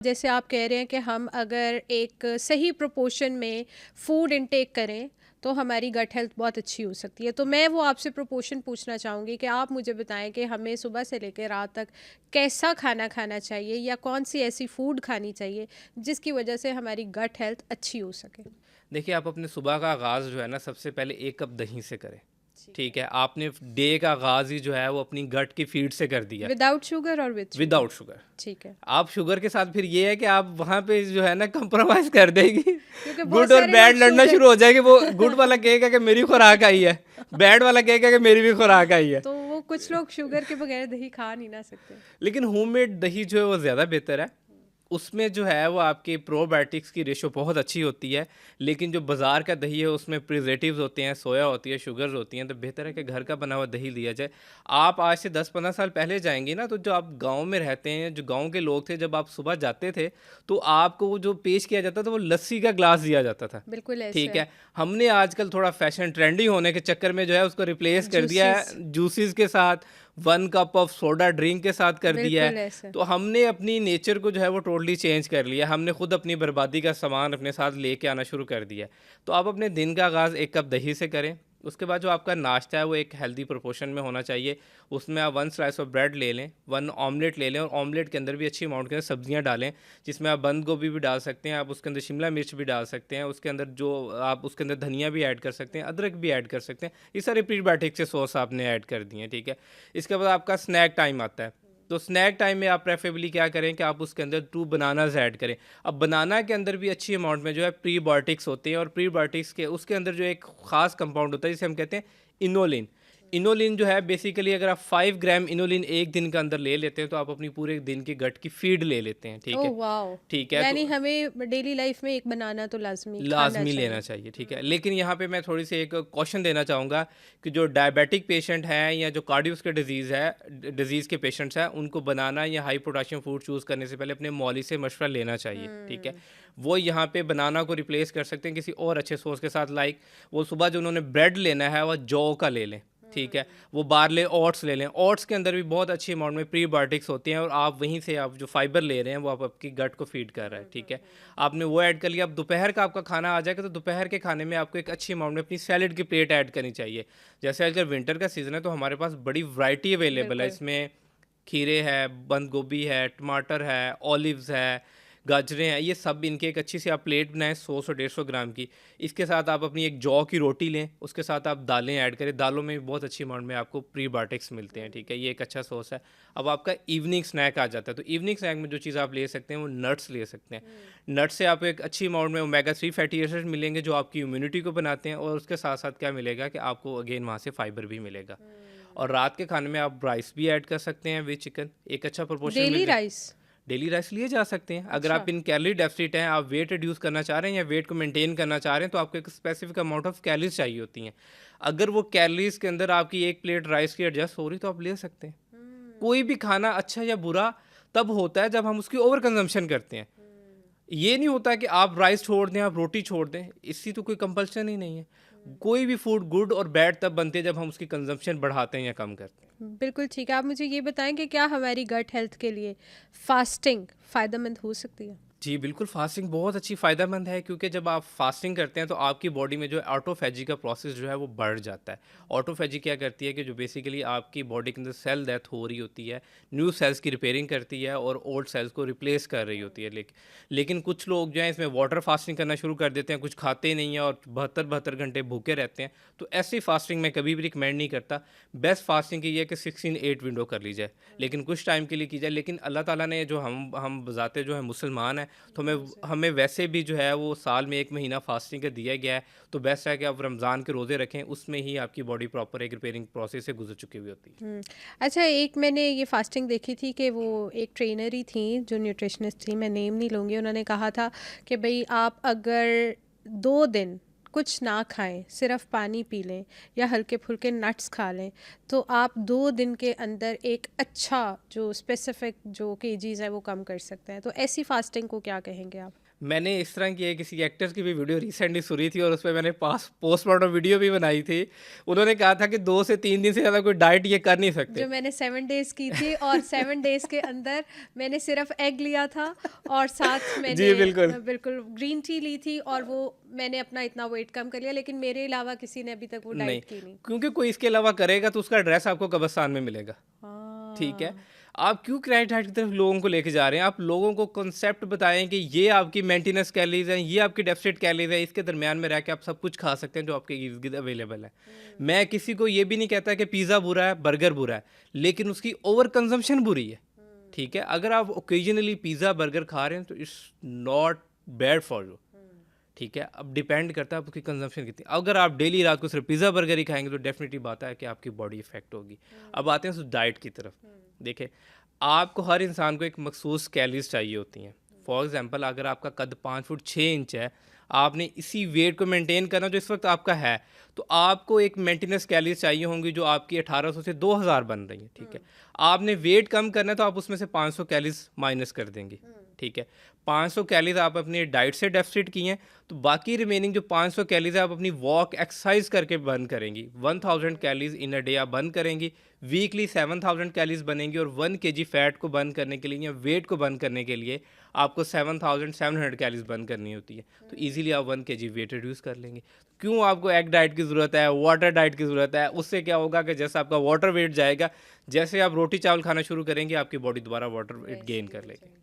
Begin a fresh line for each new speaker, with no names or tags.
जैसे आप कह रहे हैं कि हम अगर एक सही प्रोपोर्शन में फूड इनटेक करें तो हमारी गट हेल्थ बहुत अच्छी हो सकती है। तो मैं वो आपसे प्रोपोर्शन पूछना चाहूँगी कि आप मुझे बताएं कि हमें सुबह से लेकर रात तक कैसा खाना खाना चाहिए या कौन सी ऐसी फूड खानी चाहिए जिसकी वजह से हमारी गट हेल्थ अच्छी हो सके।
देखिए, आप अपने सुबह का आगाज़ जो है ना, सबसे पहले 1 कप दही से करें,
ठीक
ठीक
है।
है? आपने डे का आगाज़ ही जो है वो अपनी गट की फीड से कर दिया,
विदाउट शुगर और विद शुगर?
Without sugar.
ठीक है।
आप शुगर के साथ फिर ये है कि आप वहाँ पे जो है ना कॉम्प्रोमाइज़ कर देंगी।
क्योंकि बहुत
गुड और
सारे लोग
बैड लड़ना
शुगर
शुरू हो जाएगी। वो गुड वाला कहेगा कि मेरी खुराक आई है, बैड वाला कहेगा कि मेरी भी खुराक आई है।
तो वो कुछ लोग शुगर के बगैर दही खा नहीं ना सकते।
लेकिन होममेड दही जो है वो ज़्यादा बेहतर है। उसमें जो है वो आपके प्रोबायोटिक्स की रेशो बहुत अच्छी होती है। लेकिन जो बाज़ार का दही है उसमें प्रिजर्वेटिव्स होते हैं, सोया होती है, शुगर्स होती हैं, तो बेहतर है कि घर का बना हुआ दही लिया जाए। आप आज से 10-15 साल पहले जाएँगी ना, तो जो आप गाँव में रहते हैं, जो गाँव के लोग थे, जब आप सुबह जाते थे, तो आपको वो जो पेश किया जाता था वो लस्सी का ग्लास दिया जाता था।
बिल्कुल ऐसे
ठीक
है।
है? हमने आजकल थोड़ा फैशन ट्रेंडी होने के चक्कर में जो है उसको रिप्लेस कर दिया
जूसेस।
है जूसेस के साथ, 1 कप ऑफ सोडा ड्रिंक के साथ कर दिया है।
बिल्कुल ऐसे।
तो हमने अपनी नेचर को जो है वो टोटली चेंज कर लिया। हमने खुद अपनी बर्बादी का सामान अपने साथ लेके आना शुरू कर दिया है। तो आप अपने दिन का आगाज़ 1 कप दही से करें। उसके बाद जो आपका नाश्ता है वो एक हेल्दी प्रोपोर्शन में होना चाहिए। उसमें आप 1 स्लाइस ऑफ ब्रेड ले लें, 1 ऑमलेट ले लें और ऑमलेट के अंदर भी अच्छी अमाउंट के सब्जियाँ डालें, जिसमें आप बंद गोभी भी डाल सकते हैं, आप उसके अंदर शिमला मिर्च भी डाल सकते हैं, उसके अंदर जो आप उसके अंदर धनिया भी ऐड कर सकते हैं, अदरक भी ऐड कर सकते हैं। ये सारे प्रीबायोटिक से सोर्स आपने ऐड कर दिए हैं, ठीक है? इसके बाद आपका स्नैक टाइम आता है। तो स्नैक टाइम में आप प्रेफरेबली क्या करें कि आप उसके अंदर 2 बनानाज़ ऐड करें। अब बनाना के अंदर भी अच्छी अमाउंट में जो है प्रीबायोटिक्स होते हैं और प्रीबायोटिक्स के उसके अंदर जो एक ख़ास कंपाउंड होता है जिसे हम कहते हैं इनोलिन। इनोलिन जो है बेसिकली अगर आप 5 ग्राम इनोलिन 1 दिन के अंदर ले लेते हैं तो आप अपनी पूरे दिन की गट की फीड ले लेते हैं, ठीक
ओह
है?
वाओ!
ठीक है,
यानी
तो
हमें डेली लाइफ में एक बनाना तो लाज़मी खाना
लाज़मी लेना
चाहिए।
चाहिए, ठीक है। लेकिन यहाँ पे मैं थोड़ी-सी एक कॉशन देना चाहूँगा कि जो डायबिटिक पेशेंट हैं या जो कार्डियोवैस्कुलर डिज़ीज़ है डिज़ीज़ के पेशेंट्स हैं, उनको बनाना या हाई पोटेशियम फूड चूज़ करने से पहले अपने मौली से मशवरा लेना चाहिए, ठीक है।
हुँ।
वो यहाँ पे बनाना को रिप्लेस कर सकते हैं किसी और अच्छे सोर्स के साथ, लाइक वो सुबह जो उन्होंने ब्रेड लेना है, वो जौ का ले लें, ठीक है।
हुँ।
वो बार्ले ओट्स ले लें, ओट्स के अंदर भी बहुत अच्छी अमाउंट में प्रीबायोटिक्स होते हैं और आप वहीं से आप जो फाइबर ले रहे हैं, वो आप आपकी गट को फीड कर रहा है,
हुँ,
ठीक
हुँ,
है।
हुँ।
आपने वो ऐड कर लिया। अब दोपहर का आपका खाना आ जाएगा तो दोपहर के खाने में आपको एक अच्छी अमाउंट में अपनी सैलेड की प्लेट ऐड करनी चाहिए। जैसे आजकल विंटर का सीज़न है तो हमारे पास बड़ी वैरायटी अवेलेबल है।
बिल्कुल।
इसमें खीरे है, बंद गोभी है, टमाटर है, ऑलिव्स है, गाजरें हैं, ये सब इनकी एक अच्छी सी आप प्लेट बनाएँ 100 से 150 ग्राम की। इसके साथ आप अपनी एक जौ की रोटी लें, उसके साथ आप दालें ऐड करें। दालों में भी बहुत अच्छी अमाउंट में आपको प्रीबायोटिक्स मिलते हैं,
हुँ,
ठीक है? ये एक अच्छा सोर्स है। अब आपका इवनिंग स्नैक आ जाता है, तो इवनिंग स्नैक में जो चीज़ आप ले सकते हैं वो नट्स ले सकते हैं।
हुँ,
नट्स से आपको एक अच्छी अमाउंट में ओमेगा 3 फैटी एसिड्स मिलेंगे जो आपकी इम्यूनिटी को बनाते हैं और उसके साथ-साथ क्या मिलेगा कि आपको अगेन वहाँ से फाइबर भी मिलेगा।
हुँ।
और रात के खाने में आप राइस भी ऐड कर सकते हैं विद चिकन, एक अच्छा प्रोपोर्शन
डेली
मिल जाए।
राइस?
डेली राइस लिए जा सकते हैं। अगर
अच्छा।
आप इन कैलोरी डेफिसिट हैं, आप वेट रिड्यूस करना चाह रहे हैं या वेट को मेंटेन करना चाह रहे हैं, तो आपको एक स्पेसिफिक अमाउंट ऑफ कैलोरीज़ चाहिए होती हैं। अगर वो कैलोरीज़ के अंदर आपकी 1 प्लेट राइस की एडजस्ट हो रही तो आप ले सकते हैं।
हुँ,
कोई भी खाना अच्छा या बुरा तब होता है जब हम उसकी ओवर कंज़म्पशन करते हैं।
हुँ,
ये नहीं होता कि आप राइस छोड़ दें, आप रोटी छोड़ दें, इसकी तो कोई कंपल्शन ही नहीं है।
हुँ।
कोई भी फूड गुड और बैड तब बनते हैं जब हम उसकी कंज़म्पशन बढ़ाते हैं या कम करते हैं।
बिल्कुल ठीक है। आप मुझे ये बताएँ कि क्या हमारी गट हेल्थ के लिए फ़ास्टिंग फ़ायदेमंद हो सकती है?
जी, बिल्कुल फ़ास्टिंग बहुत अच्छी फ़ायदेमंद है क्योंकि जब आप फ़ास्टिंग करते हैं तो आपकी बॉडी में जो है ऑटोफ़ैजी का प्रोसेस जो है वो बढ़ जाता है। ऑटोफ़ैजी क्या करती है कि जो बेसिकली आपकी बॉडी के अंदर सेल डेथ हो रही होती है, न्यू सेल्स की रिपेयरिंग करती है और ओल्ड सेल्स को रिप्लेस कर रही होती है। लेकिन कुछ लोग जो हैं इसमें वाटर फ़ास्टिंग करना शुरू कर देते हैं, कुछ खाते नहीं हैं और 72-72 घंटे भूखे रहते हैं। तो ऐसी फ़ास्टिंग मैं कभी भी रिकमेंड नहीं करता। बेस्ट फ़ास्टिंग की ये है कि 16-8 विंडो कर ली जाए, लेकिन कुछ टाइम के लिए की जाए। लेकिन अल्लाह ताला ने जो हम बज़ाते जो है मुसलमान हैं, तो हमें वैसे भी जो है वो साल में 1 महीना फास्टिंग का दिया गया है, तो बेस्ट है कि आप रमज़ान के रोज़े रखें, उसमें ही आपकी बॉडी प्रॉपर एक रिपेयरिंग प्रोसेस से गुज़र चुकी हुई होती है।
हुँ। अच्छा, एक मैंने ये फ़ास्टिंग देखी थी कि वो एक ट्रेनर ही थी जो न्यूट्रिशनिस्ट थी, मैं नेम नहीं लूँगी। उन्होंने कहा था कि भई आप अगर 2 दिन कुछ ना खाएँ, सिर्फ़ पानी पी लें या हल्के-फुल्के नट्स खा लें, तो आप 2 दिन के अंदर एक अच्छा जो स्पेसिफ़िक जो केजीज़ है वो कम कर सकते हैं। तो ऐसी फ़ास्टिंग को क्या कहेंगे आप?
मैंने इस तरह की किसी एक्टर की भी वीडियो रिसेंटली सुनी थी और उसपे मैंने पास पोस्टमार्टम वीडियो भी बनाई थी। उन्होंने कहा था कि 2 से 3 दिन से ज़्यादा कोई डाइट ये कर नहीं सकते।
जो मैंने 7 डेज़ की थी और 7 डेज़ के अंदर मैंने सिर्फ़ एग लिया था और साथ मैंने
जी, बिल्कुल।
बिल्कुल ग्रीन टी ली थी और वो मैंने अपना इतना वेट कम कर लिया, लेकिन मेरे अलावा किसी ने अभी तक वो
नहीं,
डाइट की नहीं।
क्योंकि कोई इसके अलावा करेगा तो उसका एड्रेस आपको कब्रिस्तान में मिलेगा। ठीक है?
हाँ।
आप क्यों क्रेडिट डाइट की तरफ लोगों को लेके जा रहे हैं? आप लोगों को कॉन्सेप्ट बताएँ कि ये आपकी मेंटेनेंस कैलोरीज़ हैं, ये आपकी डेफ़िसिट कैलोरीज़ है, इसके दरमियान में रह के आप सब कुछ खा सकते हैं जो आपके इर्द-गिर्द अवेलेबल है। मैं किसी को ये भी नहीं कहता कि पिज़्ज़ा बुरा है, बर्गर बुरा है, लेकिन उसकी ओवर कंज़म्पशन बुरी है। ठीक है? अगर आप ओकेजनली पिज़्ज़ा, बर्गर खा रहे हैं तो it's not bad for you. ठीक है? अब डिपेंड करता है आपकी कंज़म्पशन कितनी। अगर आप डेली रात को सिर्फ पिज़्ज़ा, बर्गर ही खाएँगे तो डेफ़िनिटली बात है कि आपकी बॉडी इफ़ेक्ट होगी। अब आते हैं उस डाइट की तरफ। देखिए, आपको हर इंसान को एक मखसूस कैलोरीज़ चाहिए होती हैं। फॉर एग्ज़ाम्पल अगर आपका कद 5 फुट 6 इंच है, आपने इसी वेट को मेंटेन करना जो इस वक़्त आपका है, तो आपको एक मेंटेनेंस कैलोरीज़ चाहिए होंगी जो आपकी 1800 से 2000 बन रही हैं। ठीक है? आपने वेट कम करना है तो आप उसमें से 500 कैलोरीज़ माइनस कर देंगे। ठीक है? 500 कैलोरीज़ आप अपनी डाइट से डेफ़िसिट की हैं, तो बाकी रिमेनिंग जो 500 कैलोरीज़ है आप अपनी वॉक, एक्सरसाइज़ करके बर्न करेंगी। 1000 कैलोरीज़ इन अ डे आप बर्न करेंगी। वीकली 7000 कैलोरीज़ बनेंगी और 1 केजी फैट को बर्न करने के लिए या वेट को बर्न करने के लिए आपको 7700 कैलोरीज़ बर्न करनी होती है। तो ईज़िली आप 1 केजी वेट रिड्यूस कर लेंगे। क्यों आपको एग डाइट की ज़रूरत है, वाटर डाइट की ज़रूरत है? उससे क्या होगा कि जैसे आपका वाटर वेट जाएगा, जैसे आप रोटी चावल खाना शुरू करेंगे, आपकी बॉडी दोबारा वाटर वेट
वैसे
गेन
ही
कर
हो
लेगी।
जाएगी।